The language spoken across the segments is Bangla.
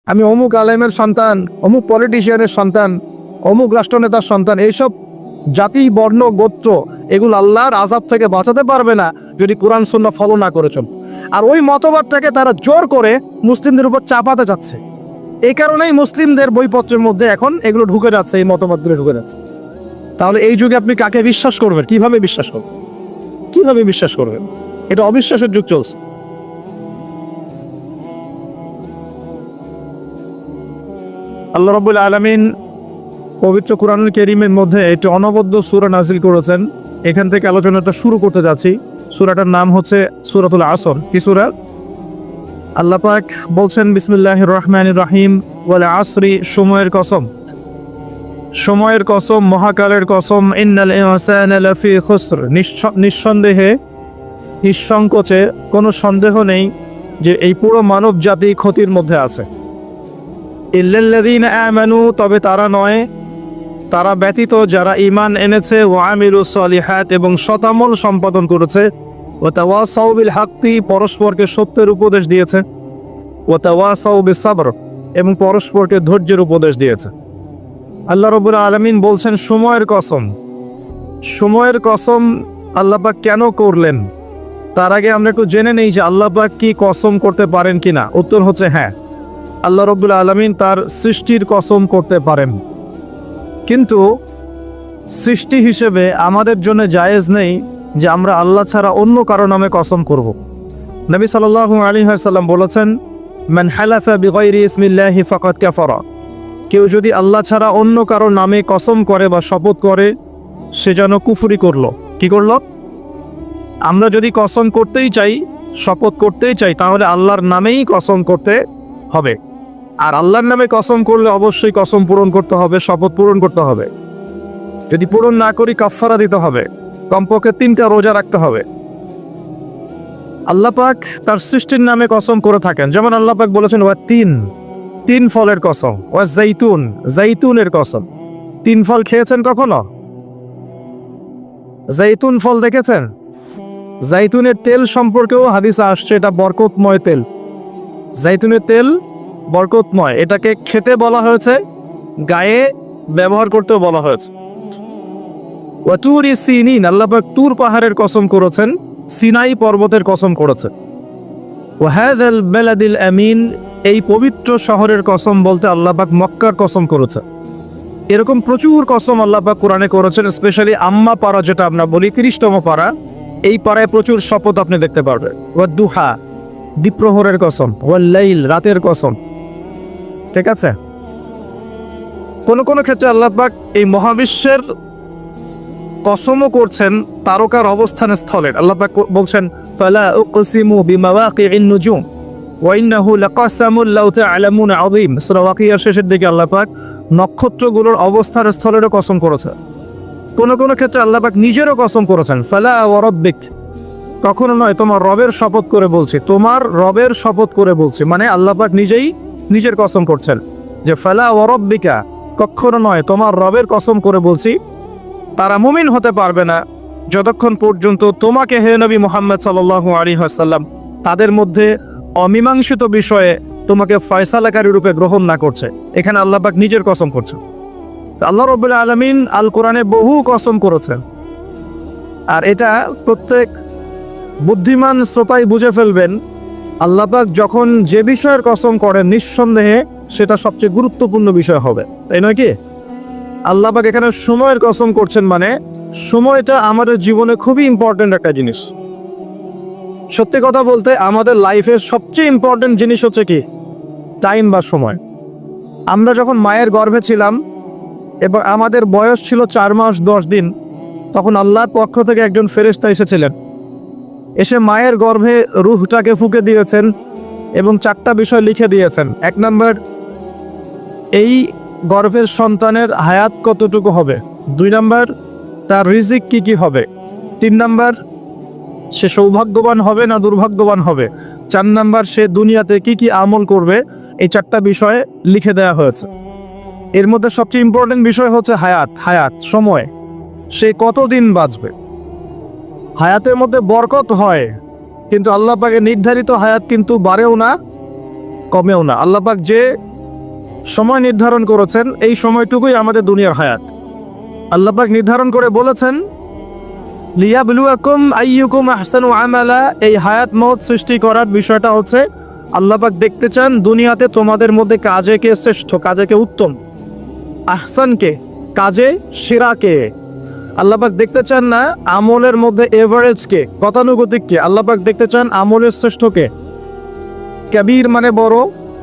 আমি অমুক আলেমের সন্তান, অমুক পলিটিশিয়ানের সন্তান, অমুক রাষ্ট্রনেতার সন্তান, এইসব জাতি, বর্ণ, গোত্র এগুলো আল্লাহর আযাব থেকে বাঁচাতে পারবে না যদি কোরআন সুন্নাহ ফলো না করেছেন। আর ওই মতবাদটাকে তারা জোর করে মুসলিমদের উপর চাপাতে যাচ্ছে। এই কারণেই মুসলিমদের বইপত্রের মধ্যে এখন এগুলো ঢুকে যাচ্ছে, এই মতবাদগুলো ঢুকে যাচ্ছে। তাহলে এই যুগে আপনি কাকে বিশ্বাস করবেন? কিভাবে বিশ্বাস করবেন? কিভাবে বিশ্বাস করবেন? এটা অবিশ্বাসের যুগ চলছে। আল্লাহ রাব্বুল আলামিন পবিত্র কুরআনুল কারীমের মধ্যে একটি অনবদ্য সূরা নাজিল করেছেন। এখান থেকে আলোচনাটা শুরু করতে যাচ্ছি। সূরাটার নাম হচ্ছে সূরাতুল আসর। কি সূরা? আল্লাহ পাক বলছেন, বিসমিল্লাহির রহমানির রহিম, ওয়াল আসরি, সময়ের কসম, সময়ের কসম, মহাকালের কসম, ইন্নাল ইনসানা লাফি খুসর, নিঃসন্দেহে, নিঃসংকোচে, কোনো সন্দেহ নেই যে এই পুরো মানব জাতি ক্ষতির মধ্যে আছে। ইল্লাল্লাযীনা আমানু, তবে তারা নয়, তারা ব্যতীত যারা ঈমান এনেছে, ওয়া আমিলুস সলিহাত, এবং সতামল সম্পাদন করেছে, ওয়া তাওয়াসাউ বিল হাক্কি, পরস্পরকে সত্যের উপদেশ দিয়েছে, ওয়া তাওয়াসাউ বিস সাবর, এবং পরস্পরকে ধৈর্যের উপদেশ দিয়েছে। আল্লাহ রাব্বুল আলামিন বলছেন সময়ের কসম। সময়ের কসম আল্লাহ পাক কেন করলেন? তার আগে আমরা একটু জেনে নেই যে আল্লাহ পাক কি কসম করতে পারেন কিনা। উত্তর হচ্ছে হ্যাঁ, আল্লাহ রাব্বুল আলামিন তার সৃষ্টির কসম করতে পারেন, কিন্তু সৃষ্টি হিসেবে আমাদের জন্য জায়েজ নেই যে আমরা আল্লাহ ছাড়া অন্য কারো নামে কসম করব। নবী সাল্লাল্লাহু আলাইহি ওয়াসাল্লাম বলেছেন, মান হালাফা বিগাইরি ইসমিল্লাহি ফাকাদ কাফারা, কেউ যদি আল্লাহ ছাড়া অন্য কারো নামে কসম করে বা শপথ করে, সে যেন কুফরি করলো। কি করলো? আমরা যদি কসম করতেই চাই, শপথ করতেই চাই, তাহলে আল্লাহর নামেই কসম করতে হবে। আর আল্লাহর নামে কসম করলে অবশ্যই কসম পূরণ করতে হবে, শপথ পূরণ করতে হবে। যদি পূরণ না করি কাফফারা দিতে হবে, কমপক্ষে 3টা রোজা রাখতে হবে। আল্লাহ পাক তার সৃষ্টির নামে কসম করে থাকেন। যেমন আল্লাহ পাক বলেছেন, ওয়া তিন ফলের কসম, ওয়া জাইতুনের কসম। 3 ফল খেয়েছেন কখনো? জাইতুন ফল দেখেছেন? জাইতুনের তেল সম্পর্কেও হাদিসে আসছে এটা বরকতময় তেল। জাইতুনের তেল বরকতময়, এটাকে খেতে বলা হয়েছে, গায়ে ব্যবহার করতেও বলা হয়েছে। ওয়া তুরি সিনিন, আল্লাহ পাক তুর পাহাড়ের কসম করেছেন, সিনাই পর্বতের কসম করেছেন। ওয়া হাযাল বালাদিল আমিন, এই পবিত্র শহরের কসম বলতে আল্লাহ পাক মক্কার কসম করেছেন। এরকম প্রচুর কসম আল্লাহ পাক কোরআনে করেছেন। স্পেশালি আম্মা পারা, যেটা আমরা বলি 30তম পারা, এই পারায় প্রচুর শপথ আপনি দেখতে পারবেন। ওয়া দুহা, দ্বিপ্রহরের কসম, ওয়াল লাইল, রাতের কসম। ঠিক আছে? কোন কোন ক্ষেত্রে আল্লাহ পাক এই মহাবিশ্বের কসমও করছেন তারকার অবস্থান স্থলের। আল্লাহ পাক বলছেন, ফালা উকসিমু বিমাওয়াকিন নুজুম ওয়া ইন্নাহু লাকাসামুল লাউ তা'লামুন আযীম। সূরা ওয়াকিয়ার শেষের দিকে আল্লাহ পাক নক্ষত্রগুলোর অবস্থান স্থলেরও কসম করেছেন। কোন কোন ক্ষেত্রে আল্লাহ পাক নিজেরও কসম করেছেন, ফালা ওয়া রাব্বিক, কখনো নয়, তোমার রবের শপথ করে বলছি, তোমার রবের শপথ করে বলছি। মানে আল্লাহ পাক নিজেই নিজের কসম করছেন যে ফালা ওয়া রাব্বিকা, কখনো নয়, তোমার রবের কসম করে বলছি, তারা মুমিন হতে পারবে না যতক্ষণ পর্যন্ত তোমাকে, হে নবী মুহাম্মদ সাল্লাল্লাহু আলাইহি ওয়াসাল্লাম, তাদের মধ্যে অমীমাংসিত বিষয়ে তোমাকে ফয়সালাকারী রূপে গ্রহণ না করছে। এখানে আল্লাহ পাক নিজের কসম করছেন। আল্লাহ রাব্বুল আলামিন আল কোরআনে বহু কসম করেছেন, আর এটা প্রত্যেক বুদ্ধিমান শ্রোতাই বুঝে ফেলবেন। আল্লাহ পাক যখন যে বিষয়ের কসম করেন, নিঃসন্দেহে সেটা সবচেয়ে গুরুত্বপূর্ণ বিষয় হবে, তাই নয় কি? আল্লাহ পাক এখানে সময়ের কসম করছেন, মানে সময়টা আমাদের জীবনে খুবই ইম্পর্টেন্ট একটা জিনিস। সত্যি কথা বলতে আমাদের লাইফের সবচেয়ে ইম্পর্টেন্ট জিনিস হচ্ছে কি? টাইম বা সময়। আমরা যখন মায়ের গর্ভে ছিলাম এবং আমাদের বয়স ছিল 4 মাস 10 দিন, তখন আল্লাহর পক্ষ থেকে একজন ফেরেশতা এসেছিলেন, এসে মায়ের গর্ভে রূহটাকে ফুঁকে দিয়েছেন এবং 4টা বিষয় লিখে দিয়েছেন। 1 নম্বর, এই গর্ভের সন্তানের হায়াত কতটুকু হবে। 2 নম্বর, তার রিজিক কি কি হবে। 3 নম্বর, সে সৌভাগ্যবান হবে না দুর্ভাগ্যবান হবে। 4 নম্বর, সে দুনিয়াতে কি কি আমল করবে। এই 4টা বিষয় লিখে দেওয়া হয়েছে। এর মধ্যে সবচেয়ে ইম্পর্টেন্ট বিষয় হচ্ছে হায়াত, সময়, সে কতদিন বাঁচবে। হায়াতের মধ্যে বরকত হয়, কিন্তু আল্লাহ পাকের নির্ধারিত হায়াত কিন্তু বাড়েও না কমেও না। আল্লাহ পাক যে সময় নির্ধারণ করেছেন, এই সময়টুকুই আমাদের দুনিয়ার হায়াত। আল্লাহ পাক নির্ধারণ করে বলেছেন লিয়াবলুয়াকুম আইয়ুকুম আহসানু আমালা। এই হায়াত মওত সৃষ্টি করার বিষয়টা হচ্ছে আল্লাহ পাক দেখতে চান দুনিয়াতে তোমাদের মধ্যে কাজে কে শ্রেষ্ঠ, কাজে কে উত্তম, আহসানকে, কাজে সেরাকে। আল্লাহ পাক দেখতে চান না আমলের মধ্যে এভারেজকে, গতানুগতিককে। আল্লাহ পাক দেখতে চান আমলের শ্রেষ্ঠকে। কাবীর মানে বড়,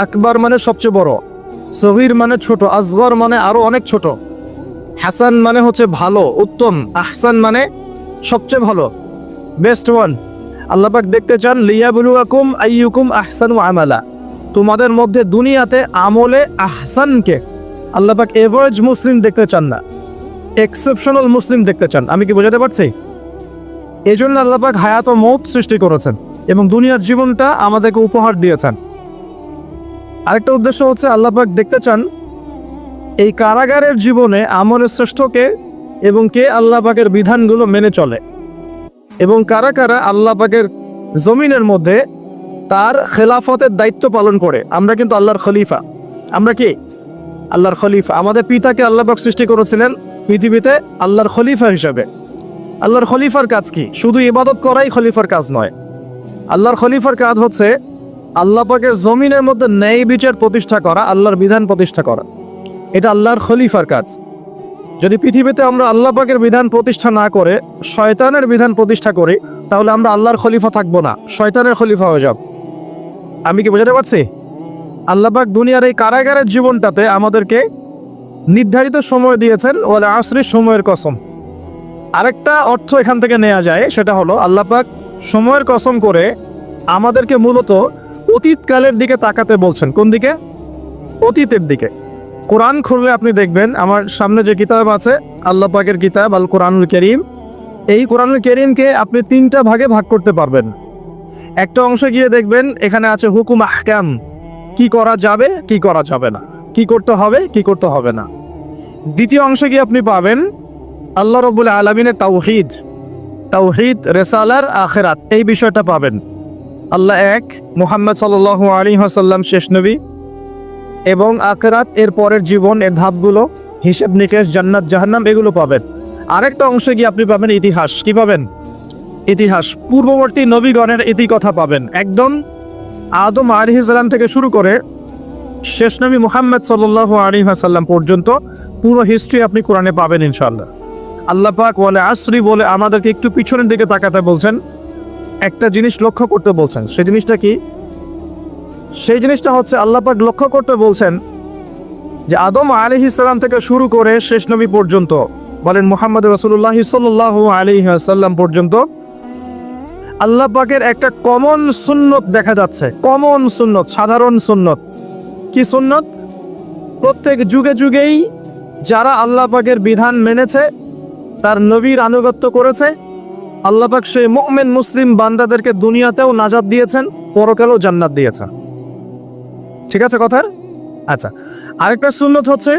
আকবার মানে সবচেয়ে বড়, সগীর মানে ছোট, আসগর মানে আরো অনেক ছোট, হাসান মানে হচ্ছে ভালো, উত্তম, আহসান মানে সবচেয়ে ভালো, বেস্ট ওয়ান। আল্লাহ পাক দেখতে চান লিয়াবলুয়াকুম আইয়ুকুম আহসানু আমালা। তোমাদের মধ্যে দুনিয়াতে আমলে আহসানকে আল্লাহ পাক এভারেজ মুসলিম দেখতে চান না, এক্সেপশনাল মুসলিম দেখতে চান। আমি কি বোঝাতে পারছি? এই জন্য আল্লাহ পাক হায়াত ও মওত সৃষ্টি করেছেন এবং দুনিয়ার জীবনটা আমাদেরকে উপহার দিয়েছেন। আরেকটা উদ্দেশ্য হচ্ছে আল্লাহ পাক দেখতে চান এই কারাগারের জীবনে আমলের শ্রেষ্ঠকে এবং কে আল্লাহ পাকের বিধানগুলো মেনে চলে, এবং কারা কারা আল্লাহ পাকের জমিনের মধ্যে তার খেলাফতের দায়িত্ব পালন করে। আমরা কিন্তু আল্লাহর খলিফা। আমরা কি আল্লাহর খলিফা? আমাদের পিতাকে আল্লাহ পাক সৃষ্টি করেছিলেন পৃথিবীতে আল্লাহর খলিফা হিসাবে। আল্লাহর খলিফার কাজ কি? শুধু ইবাদত করাই খলিফার কাজ নয়। আল্লাহর খলিফার কাজ হচ্ছে আল্লাহ পাকের জমিনের মধ্যে ন্যায় বিচার প্রতিষ্ঠা করা, আল্লাহর বিধান প্রতিষ্ঠা করা। এটা আল্লাহর খলিফার কাজ। যদি পৃথিবীতে আমরা আল্লাহ পাকের বিধান প্রতিষ্ঠা না করে শয়তানের বিধান প্রতিষ্ঠা করি, তাহলে আমরা আল্লাহর খলিফা থাকবো না, শয়তানের খলিফা হয়ে যাব। আমি কি বোঝাতে পারছি? আল্লাহ পাক দুনিয়ার এই কারাগারের জীবনটাতে আমাদেরকে নির্ধারিত সময় দিয়েছেন, ওয়াল আসরির, সময়ের কসম। আরেকটা অর্থ এখান থেকে নেওয়া যায়, সেটা হলো আল্লাহ পাক সময়ের কসম করে আমাদেরকে মূলত অতীতকালের দিকে তাকাতে বলছেন। কোন দিকে? অতীতের দিকে। কোরআন খুললে আপনি দেখবেন, আমার সামনে যে কিতাব আছে আল্লাহ পাকের কিতাব আল কোরআনুল কারীম, এই কোরআনুল কারীমকে আপনি 3টা ভাগে ভাগ করতে পারবেন। একটা অংশে গিয়ে দেখবেন এখানে আছে হুকুম আহকাম, কি করা যাবে কি করা যাবে না, কি করতে হবে কি করতে হবে না। দ্বিতীয় অংশে গিয়ে আপনি পাবেন আল্লাহ রাব্বুল আলামিনের তাওহীদ, তাওহীদ, রিসালার, আখিরাত, এই বিষয়টা পাবেন। আল্লাহ এক, মুহাম্মদ সাল্লাল্লাহু আলাইহি ওয়াসাল্লাম শেষ নবী, এবং আখিরাত, এর পরের জীবন, এর ধাপগুলো, হিসাব নিকেশ, জান্নাত জাহান্নাম, এগুলো পাবেন। আরেকটা অংশে গিয়ে আপনি পাবেন ইতিহাস। কি পাবেন? ইতিহাস, পূর্ববর্তী নবীগণের ইতিকথা পাবেন। একদম আদম আলাইহিস সালাম থেকে শুরু করে শেষ নবী মুহাম্মদ সাল্লাল্লাহু আলাইহি ওয়াসাল্লাম পর্যন্ত পুরো হিস্ট্রি আপনি কোরআনে পাবেন ইনশাআল্লাহ। আল্লাহ পাক ওয়াল আসরি বলে আমাদেরকে একটু পিছনের দিকে তাকাতে বলছেন, একটা জিনিস লক্ষ্য করতে বলছেন। সেই জিনিসটা কি? সেই জিনিসটা হচ্ছে আল্লাহ পাক লক্ষ্য করতে বলছেন যে আদম আলাইহিস সালাম থেকে শুরু করে শেষ নবী পর্যন্ত, বলেন মুহাম্মদ রাসূলুল্লাহ সাল্লাল্লাহু আলাইহি ওয়াসাল্লাম পর্যন্ত, আল্লাহ পাকের একটা কমন সুন্নত দেখা যাচ্ছে। কমন সুন্নত, সাধারণ সুন্নত। কি সুন্নত? প্রত্যেক যুগে যুগেই যারা আল্লাহ পাকের বিধান মেনেছে, তার নবীর আনুগত্য করেছে, আল্লাহ পাক সেই মুমিন মুসলিম বান্দাদেরকে দুনিয়াতেও নাজাত দিয়েছেন, পরকালেও জান্নাত দিয়েছেন। ঠিক আছে কথা? আচ্ছা, আরেকটা সুন্নত হচ্ছে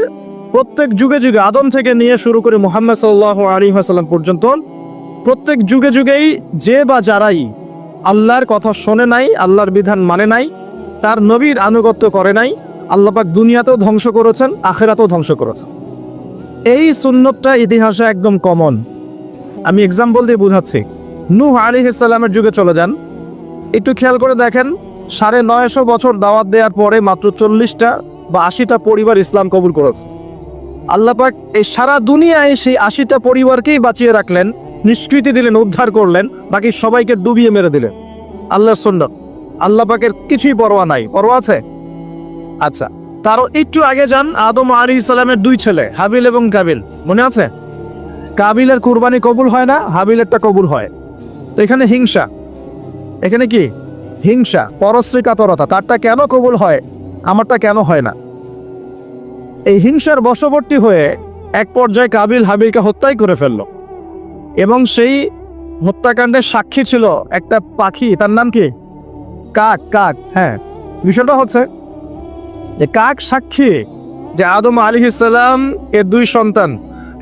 প্রত্যেক যুগে যুগে, আদম থেকে নিয়ে শুরু করে মুহাম্মদ সাল্লাল্লাহু আলাইহি ওয়াসাল্লাম পর্যন্ত, প্রত্যেক যুগে যুগেই যে বা যারাই আল্লাহর কথা শোনে নাই, আল্লাহর বিধান মানে নাই, তার নবীর আনুগত্য করে নাই, আল্লাহ পাক দুনিয়াতেও ধ্বংস করেছেন, আখিরাতেও ধ্বংস করেছেন। এই সুন্নতটা ইতিহাসে একদম কমন। আমি এক্সাম্পল দিয়ে বুঝাচ্ছি। নূহ আলাইহিস সালামের যুগে চলে যান, একটু খেয়াল করে দেখেন, 950 বছর দাওয়াত দেওয়ার পরে মাত্র 40টা বা 80টা পরিবার ইসলাম কবুল করেছে। আল্লাহ পাক এই সারা দুনিয়ায় সেই 80টা পরিবারকেই বাঁচিয়ে রাখলেন, নিষ্কৃতি দিলেন, উদ্ধার করলেন, বাকি সবাইকে ডুবিয়ে মেরে দিলেন। আল্লাহর সুন্নাত। আল্লাহ পাকের কিছুই পরোয়া নাই। পরোয়া আছে? আচ্ছা, তারও একটু আগে যান, আদম আলাইহিস সালামের 2 ছেলে হাবিল এবং কাবিল, মনে আছে? কাবিলের কুরবানি কবুল হয় না, হাবিলেরটা কবুল হয়। তো এখানে হিংসা, এখানে কি হিংসা, পরশ্রী কাতরতা। তারটা কেন কবুল হয়, আমারটা কেন হয় না? এই হিংসার বশবর্তী হয়ে এক পর্যায়ে কাবিল হাবিলকে হত্যাই করে ফেলল, এবং সেই হত্যাকাণ্ডের সাক্ষী ছিল একটা পাখি, তার নাম কি? কাক। কাক, হ্যাঁ। বিষয়টা হচ্ছে যে কাক সাক্ষী যে আদম আলাইহিস সালাম এর 2 সন্তান,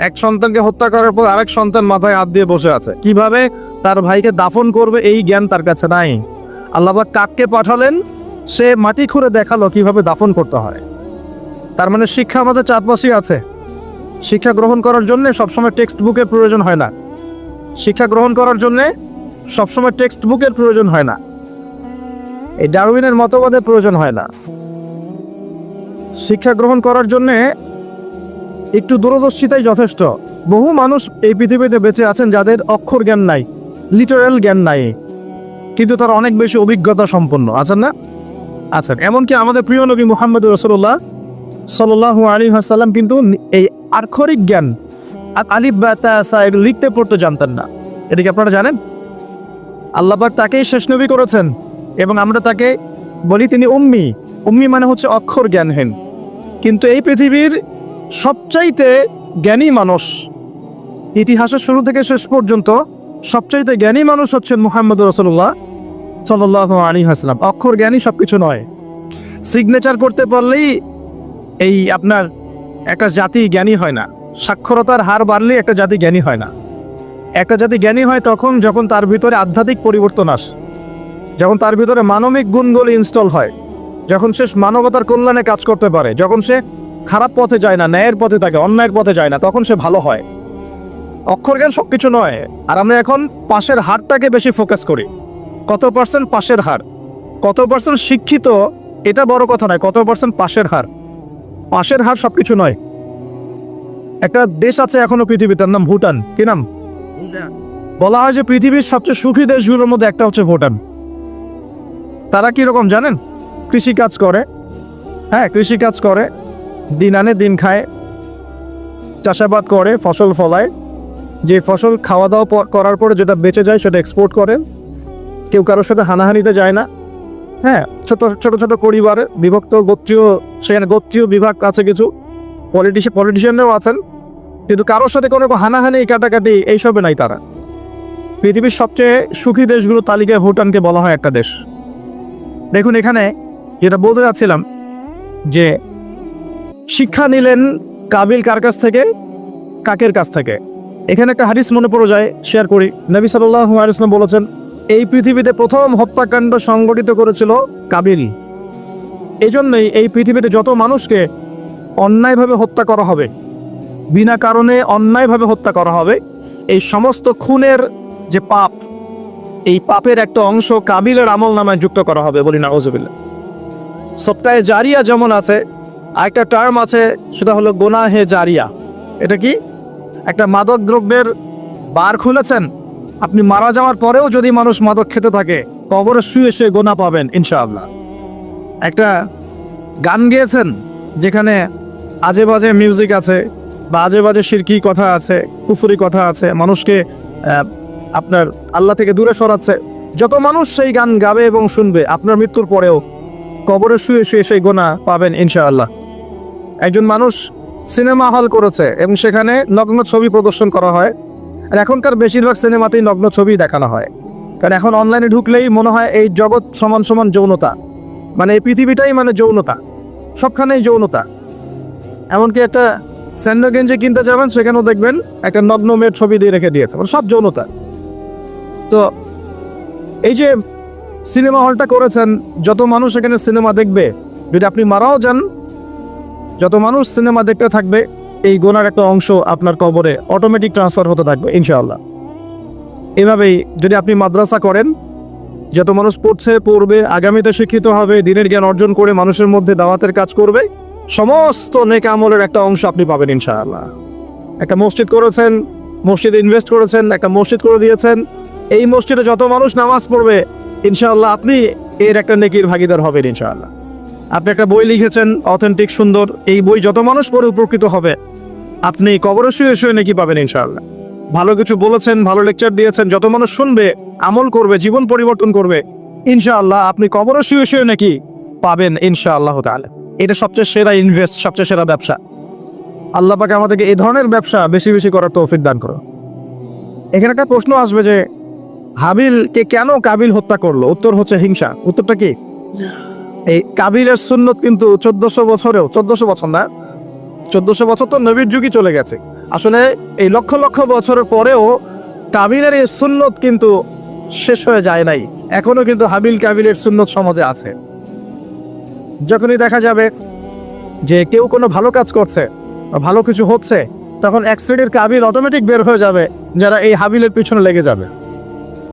এক সন্তানকে হত্যা করার পর আরেক সন্তান মাথায় হাত দিয়ে বসে আছে। কিভাবে তার ভাইকে দাফন করবে এই জ্ঞান তার কাছে নাই। আল্লাহ পাক কাককে পাঠালেন, সে মাটি খুঁড়ে দেখালো কিভাবে দাফন করতে হয়। তার মানে শিক্ষা আমাদের চারপাশেই আছে। শিক্ষা গ্রহণ করার জন্য সবসময় টেক্সট বুকের প্রয়োজন হয় না। শিক্ষা গ্রহণ করার জন্য সবসময় টেক্সট বুকের প্রয়োজন হয় না। এই ডারউইনের মতবাদের প্রয়োজন হয় না। শিক্ষা গ্রহণ করার জন্য একটু দূরদর্শিতাই যথেষ্ট। বহু মানুষ এই পৃথিবীতে বেঁচে আছেন যাদের অক্ষর জ্ঞান নাই, লিটারাল জ্ঞান নাই, কিন্তু তারা অনেক বেশি অভিজ্ঞতা সম্পন্ন আছেন না? আছেন। এমনকি আমাদের প্রিয় নবী মুহাম্মদ রাসূলুল্লাহ সাল্লাল্লাহু আলাইহি ওয়াসাল্লাম কিন্তু এই আক্ষরিক জ্ঞান আলিফ বা তা সা এগুলো লিখতে পড়তে জানতেন না। এটা কি আপনারা জানেন? আল্লাহ পাক তাকেই শেষ নবী করেছেন এবং আমরা তাকে বলি তিনি উম্মি। উম্মি মানে হচ্ছে অক্ষর জ্ঞানহীন। কিন্তু এই পৃথিবীর সবচাইতে জ্ঞানী মানুষ, ইতিহাসের শুরু থেকে শেষ পর্যন্ত সবচাইতে জ্ঞানী মানুষ হচ্ছেন মুহাম্মদ রাসূলুল্লাহ সাল্লাল্লাহু আলাইহি ওয়াসাল্লাম। অক্ষর জ্ঞানী সবকিছু নয়। সিগনেচার করতে পারলেই এই আপনার একটা জাতি জ্ঞানী হয় না। সাক্ষরতার হার বাড়লেই একটা জাতি জ্ঞানী হয় না। একটা জাতি জ্ঞানী হয় যখন তার ভিতরে আধ্যাত্মিক পরিবর্তন আসে, যখন তার ভিতরে মানবিক গুণগুলো ইনস্টল হয়, যখন সে মানবতার কল্যাণে কাজ করতে পারে, যখন সে খারাপ পথে যায় না, ন্যায়ের পথে থাকে, অন্যায়ের পথে যায় না, তখন সে ভালো হয়। অক্ষর জ্ঞান সব কিছু নয়। আর আমরা এখন পাশের হারটাকে বেশি ফোকাস করি। কত পার্সেন্ট পাশের হার, কত পার্সেন্ট শিক্ষিত, এটা বড় কথা নয়, কত পার্সেন্ট পাশের হার। পাশের হার সব কিছু নয়। একটা দেশ আছে এখনো পৃথিবীতে, তার নাম ভুটান। কি নাম? বলা হয় যে পৃথিবীর সবচেয়ে সুখী দেশগুলোর মধ্যে একটা হচ্ছে ভুটান। তারা কিরকম জানেন? কৃষিকাজ করে। হ্যাঁ, কৃষিকাজ করে, দিন আনে দিন খায়, চাষাবাদ করে, ফসল ফলায়। যে ফসল খাওয়া দাওয়া করার পরে যেটা বেঁচে যায় সেটা এক্সপোর্ট করে। কেউ কারোর সাথে হানাহানিতে যায় না। হ্যাঁ, ছোট ছোট ছোট পরিবারে বিভক্ত, গোত্রীয়, সেখানে গোত্রীয় বিভাগ আছে, কিছু পলিটিশিয়ানরাও আছেন, কিন্তু কারোর সাথে কোনো হানাহানি কাটাকাটি এইসবে নাই তারা। পৃথিবীর সবচেয়ে সুখী দেশগুলোর তালিকায় ভুটানকে বলা হয় একটা দেশ। দেখুন, এখানে যেটা বলতে যাচ্ছিলাম যে শিক্ষা নিলেন কাবিল কার কাছ থেকে? কাকের কাছ থেকে। এখানে একটা হাদিস মনে পড়ে যায়, শেয়ার করি। নবী সাল্লাল্লাহু আলাইহি ওয়াসাল্লাম বলেছেন, এই পৃথিবীতে প্রথম হত্যাকাণ্ড সংগঠিত করেছিল কাবিল। এই জন্যই এই পৃথিবীতে যত মানুষকে অন্যায়ভাবে হত্যা করা হবে, বিনা কারণে অন্যায়ভাবে হত্যা করা হবে, এই সমস্ত খুনের যে পাপ, এই পাপের একটা অংশ কাবিলের আমল নামায় যুক্ত করা হবে। বলি নাউজুবিল্লাহ। সপ্তাহে জারিয়া যেমন আছে, আরেকটা টার্ম আছে, সেটা হলো গোনাহে জারিয়া। এটা কি? একটা মাদক দ্রব্যের বার খুলেছেন, আপনি মারা যাওয়ার পরেও যদি মানুষ মাদক খেতে থাকে, কবরে শুয়ে শুয়ে গোনা পাবেন ইনশাআল্লাহ। একটা গান গেয়েছেন যেখানে আজে বাজে মিউজিক আছে, বা আজে বাজে শিরকি কথা আছে, কুফরি কথা আছে, মানুষকে আপনার আল্লাহ থেকে দূরে সরাচ্ছে। যত মানুষ সেই গান গাবে এবং শুনবে, আপনার মৃত্যুর পরেও কবরে শুয়ে শুয়ে সেই গোনা পাবেন ইনশাআল্লাহ। একজন মানুষ সিনেমা হল করেছে এবং সেখানে নগ্ন ছবি প্রদর্শন করা হয়। আর এখনকার বেশিরভাগ সিনেমাতেই নগ্ন ছবি দেখানো হয়, কারণ এখন অনলাইনে ঢুকলেই মনে হয় এই জগৎ সমান সমান যৌনতা, মানে এই পৃথিবীটাই মানে যৌনতা, সবখানেই যৌনতা। এমনকি একটা স্যান্ডো গেঞ্জি কিনতে যাবেন, সেখানেও দেখবেন একটা নগ্ন মেয়ের ছবি দিয়ে রেখে দিয়েছে, মানে সব যৌনতা। তো এই যে সিনেমা হলটা করেছেন, যত মানুষ এখানে সিনেমা দেখবে, যদি আপনি মারাও যান, যত মানুষ সিনেমা দেখতে থাকবে, এই গোনার একটা অংশ আপনার কবরে অটোমেটিক ট্রান্সফার হতে থাকবে ইনশাআল্লাহ। এভাবেই যদি আপনি মাদ্রাসা করেন, যত মানুষ পড়বে, আগামীতে শিক্ষিত হবে, দিনের জ্ঞান অর্জন করে মানুষের মধ্যে দাওয়াতের কাজ করবে, সমস্ত নেক আমলের একটা অংশ আপনি পাবেন ইনশাআল্লাহ। একটা মসজিদ করেছেন, মসজিদে ইনভেস্ট করেছেন, একটা মসজিদ করে দিয়েছেন, এই মসজিদে যত মানুষ নামাজ পড়বে ইনশাআল্লাহ আপনি এর একটা নেকির ভাগিদার হবেন ইনশাআল্লাহ। আপনি একটা বই লিখেছেন অথেন্টিক সুন্দর, এই বই যত মানুষ পড়ে উপকৃত হবে, আপনি কবরে শুয়ে শুয়ে নেকি পাবেন ইনশাআল্লাহ। ভালো কিছু বলেছেন, ভালো লেকচার দিয়েছেন, যত মানুষ শুনবে, আমল করবে, জীবন পরিবর্তন করবে, ইনশাআল্লাহ আপনি কবরে শুয়ে শুয়ে নাকি পাবেন ইনশাআল্লাহ তাআলা। এটা সবচেয়ে সেরা ইনভেস্ট, সবচেয়ে সেরা ব্যবসা। আল্লাহ পাক আমাদেরকে এই ধরনের ব্যবসা বেশি বেশি করার তৌফিক দান করুন। এখানে একটা প্রশ্ন আসবে যে হাবিলকে কেন কাবিল হত্যা করলো? উত্তর হচ্ছে হিংসা। উত্তরটা কি? এই কাবিলের সুন্নত কিন্তু 1400 বছরেও, 1400 বছর না, 1400 বছর তো নবীর যুগই চলে গেছে। আসলে এই লক্ষ লক্ষ বছরের পরেও কাবিলের এই সুন্নত কিন্তু শেষ হয়ে যায় নাই, এখনো কিন্তু হাবিল কাবিলের সুন্নত সমাজে আছে। যখনই দেখা যাবে যে কেউ কোনো ভালো কাজ করছে বা ভালো কিছু হচ্ছে, তখন এক শ্রেণীর কাবিল অটোমেটিক বের হয়ে যাবে যারা এই হাবিলের পিছনে লেগে যাবে।